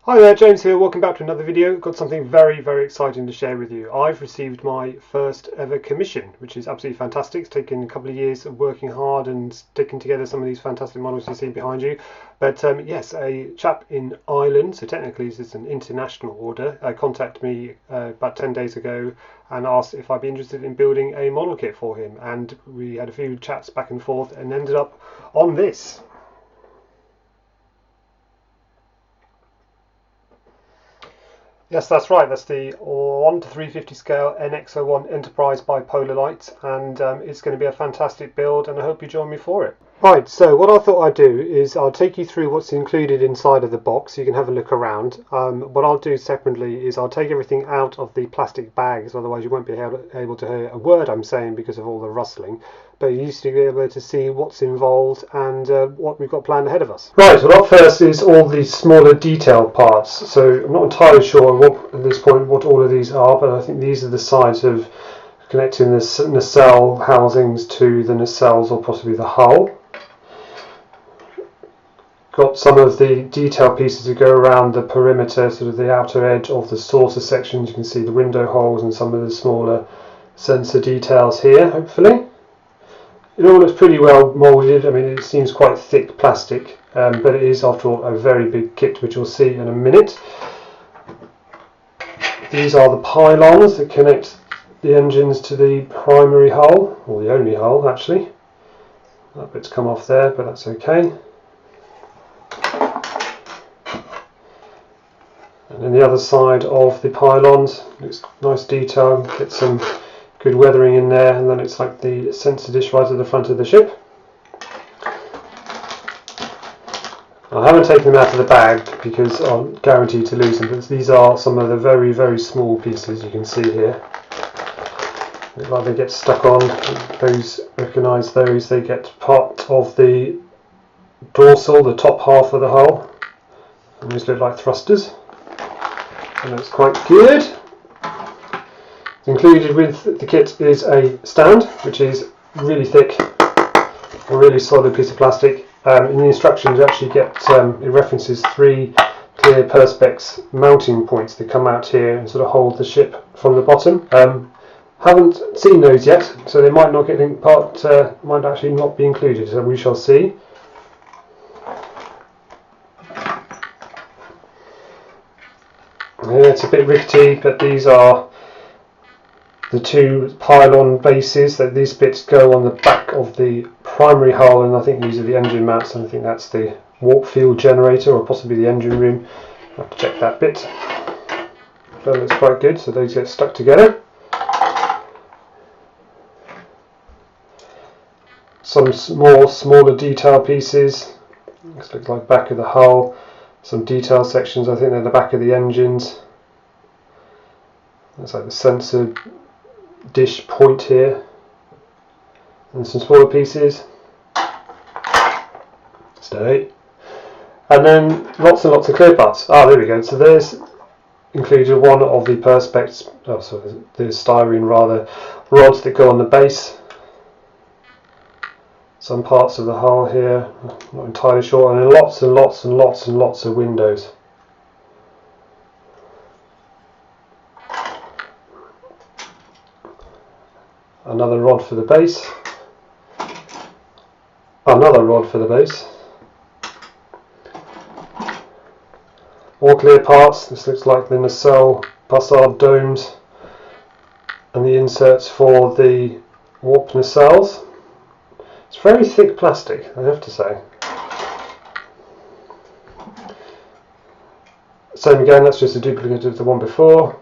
Hi there, James here. Welcome back to another video. Got something very exciting to share with you. I've received my first ever commission, which is absolutely fantastic. It's taken a couple of years of working hard and sticking together some of these fantastic models you see behind you. But yes, a chap in Ireland, so technically this is an international order, contacted me about 10 days ago and asked if I'd be interested in building a model kit for him. And we had a few chats back and forth and ended up on this. Yes, that's right. That's the 1:350 scale NX-01 Enterprise bipolar light, and it's going to be a fantastic build, and I hope you join me for it. Right, so what I thought I'd do is I'll take you through what's included inside of the box so you can have a look around. What I'll do separately is I'll take everything out of the plastic bags, otherwise you won't be able to hear a word I'm saying because of all the rustling. But you used to be able to see what's involved and what we've got planned ahead of us. Right, well up first is all the smaller detail parts. So I'm not entirely sure at this point what all of these are, but I think these are the sides of connecting the nacelle housings to the nacelles or possibly the hull. Got some of the detail pieces to go around the perimeter, sort of the outer edge of the saucer sections. You can see the window holes and some of the smaller sensor details here, hopefully. It all looks pretty well moulded. I mean, it seems quite thick plastic, but it is, after all, a very big kit, which you'll see in a minute. These are the pylons that connect the engines to the primary hull, or the only hull, actually. That bit's come off there, but that's okay. And then the other side of the pylons, it's nice detail, get some good weathering in there, and then it's like the sensor dish right at the front of the ship. I haven't taken them out of the bag because I'm guaranteed to lose them, but these are some of the very small pieces you can see here. Like they get stuck on, those, recognise those, they get part of the dorsal, the top half of the hull, and these look like thrusters. And that's quite good. Included with the kit is a stand, which is really thick, a really solid piece of plastic. In the instructions, you actually get it references 3 clear perspex mounting points that come out here and sort of hold the ship from the bottom. Haven't seen those yet, so they might not get might actually not be included. So we shall see. Yeah, it's a bit rickety, but these are the 2 pylon bases. That these bits go on the back of the primary hull, and I think these are the engine mounts, and I think that's the warp field generator or possibly the engine room. I'll have to check that bit. That looks quite good, so those get stuck together. Some smaller detail pieces. This looks like back of the hull. Some detail sections, I think they're the back of the engines. That's like the sensor dish point here. And some smaller pieces. Stay. And then lots and lots of clear parts. Ah, there we go. So there's included one of the perspex, the styrene rather, rods that go on the base. Some parts of the hull here, not entirely sure, and then lots and lots of windows. Another rod for the base. Another rod for the base. All clear parts. This looks like the nacelle bussard domes and the inserts for the warp nacelles. It's very thick plastic, I have to say. Same again, that's just a duplicate of the one before.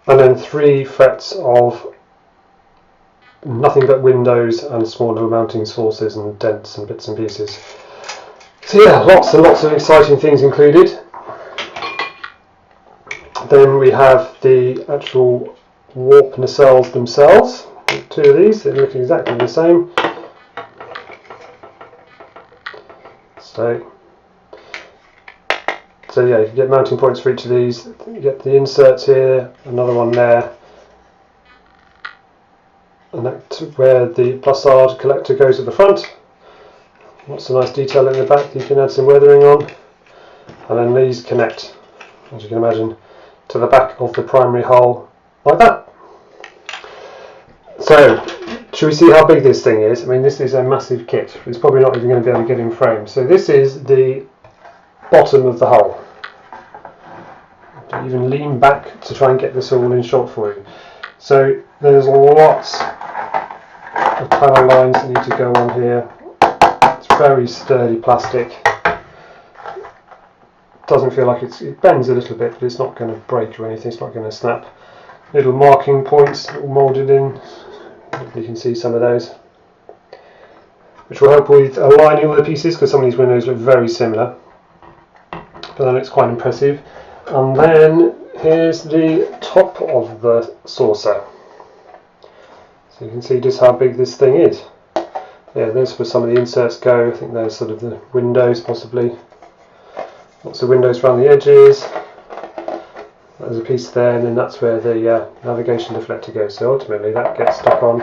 And then 3 frets of nothing but windows and smaller mounting saucers and dents and bits and pieces. So yeah, lots and lots of exciting things included. Then we have the actual warp nacelles themselves. 2 of these, they look exactly the same. So yeah, you get mounting points for each of these. You get the inserts here, another one there, and that's where the bussard collector goes at the front. Lots of nice detail in the back. You can add some weathering on, and then these connect, as you can imagine, to the back of the primary hull like that. So, should we see how big this thing is? I mean, this is a massive kit. It's probably not even going to be able to get in frame. So this is the bottom of the hull. Even lean back to try and get this all in shot for you. So there's lots of panel lines that need to go on here. It's very sturdy plastic. Doesn't feel like it bends a little bit, but it's not going to break or anything. It's not going to snap. Little marking points all moulded in. You can see some of those, which will help with aligning all the pieces, because some of these windows look very similar. But that looks quite impressive. And then here's the top of the saucer. So you can see just how big this thing is. Yeah, there's where some of the inserts go. I think there's sort of the windows, possibly. Lots of windows around the edges. There's a piece there, and then that's where the navigation deflector goes. So ultimately that gets stuck on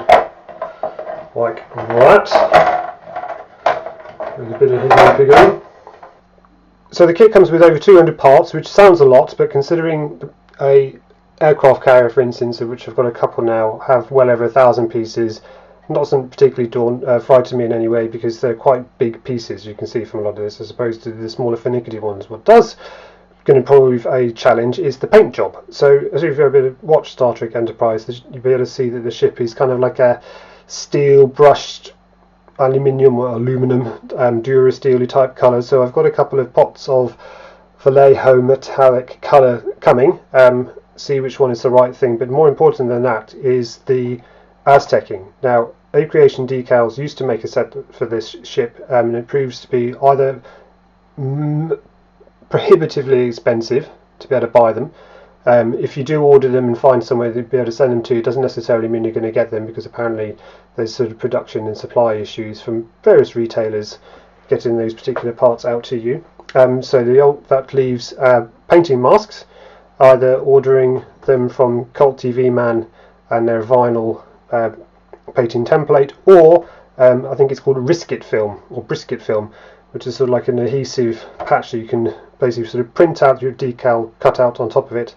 like that. With a bit of hidden. So the kit comes with over 200 parts, which sounds a lot, but considering a aircraft carrier, for instance, of which I've got a couple now, have well over 1,000 pieces, doesn't particularly frighten me in any way, because they're quite big pieces, you can see from a lot of this, as opposed to the smaller finicky ones. What does going to prove a challenge is the paint job. So as if you've ever watched Star Trek Enterprise, you'll be able to see that the ship is kind of like a steel brushed aluminium or aluminum Durasteel type colour. So I've got a couple of pots of Vallejo metallic colour coming. See which one is the right thing, but more important than that is the Aztecing. Now, Aviation Decals used to make a set for this ship, and it proves to be either prohibitively expensive to be able to buy them. If you do order them and find somewhere to be able to send them to, it doesn't necessarily mean you're going to get them, because apparently there's sort of production and supply issues from various retailers getting those particular parts out to you. So that leaves painting masks, either ordering them from Cult TV Man and their vinyl painting template, or I think it's called Risket film or Brisket film, which is sort of like an adhesive patch that you can basically sort of print out your decal cutout on top of it,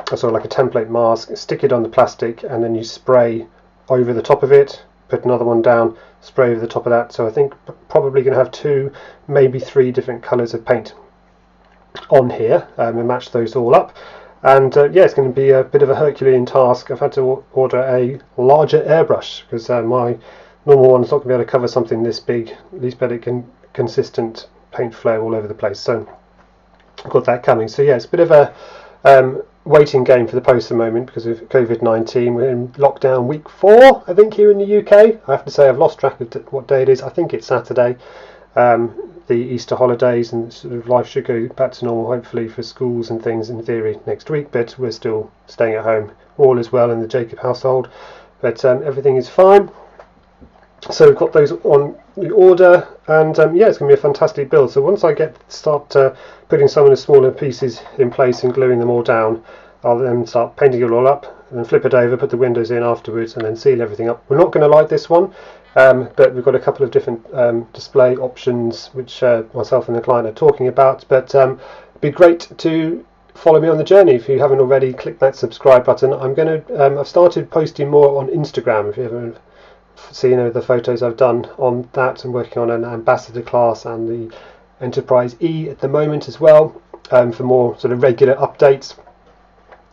sort of like a template mask, stick it on the plastic, and then you spray over the top of it, put another one down, spray over the top of that. So I think probably going to have 2, maybe 3 different colours of paint on here, and match those all up. And yeah, it's going to be a bit of a Herculean task. I've had to order a larger airbrush, because my normal one's not going to be able to cover something this big, at least better consistent paint flow all over the place. So I've got that coming. So yeah, it's a bit of a waiting game for the post at the moment because of COVID-19. We're in lockdown week 4, I think, here in the UK. I have to say I've lost track of what day it is. I think it's Saturday. The Easter holidays, and sort of life should go back to normal, hopefully, for schools and things in theory next week, but we're still staying at home. All is well in the Jacob household, but everything is fine. So we've got those on the order, and yeah, it's going to be a fantastic build. So once I start putting some of the smaller pieces in place and gluing them all down, I'll then start painting it all up, and then flip it over, put the windows in afterwards, and then seal everything up. We're not going to light this one, but we've got a couple of different display options which myself and the client are talking about. But it'd be great to follow me on the journey. If you haven't already, click that subscribe button. I've started posting more on Instagram. If you haven't seen the photos I've done on that, I'm working on an ambassador class and the Enterprise E at the moment as well, for more sort of regular updates.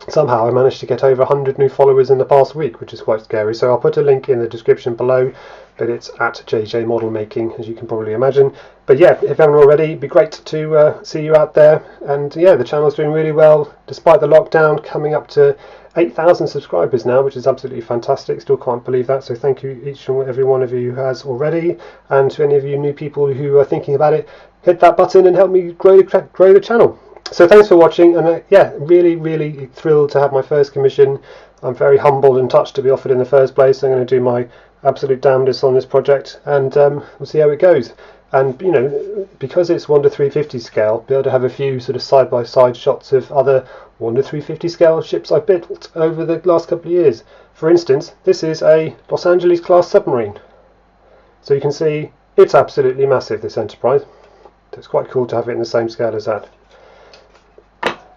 Somehow I managed to get over 100 new followers in the past week, which is quite scary. So I'll put a link in the description below, but it's at JJ Model Making, as you can probably imagine. But yeah, if you haven't already, it'd be great to see you out there. And yeah, the channel's doing really well despite the lockdown, coming up to 8,000 subscribers now, which is absolutely fantastic. Still can't believe that. So thank you, each and every one of you who has already, and to any of you new people who are thinking about it, hit that button and help me grow the channel. So thanks for watching, and yeah, really thrilled to have my first commission. I'm very humbled and touched to be offered in the first place. I'm going to do my absolute damnedest on this project, and we'll see how it goes. And you know, because it's 1:350 scale, be able to have a few sort of side-by-side shots of other 1:350 scale ships I've built over the last couple of years. For instance, this is a Los Angeles class submarine. So you can see It's absolutely massive, this Enterprise. It's quite cool to have it in the same scale as that.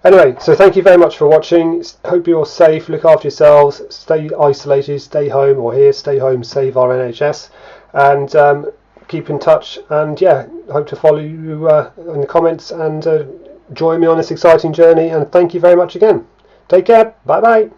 Anyway, so thank you very much for watching. Hope you're safe, look after yourselves, stay isolated, stay home, or here, stay home, save our NHS, and keep in touch. And yeah, hope to follow you in the comments and join me on this exciting journey. And thank you very much again. Take care. Bye bye.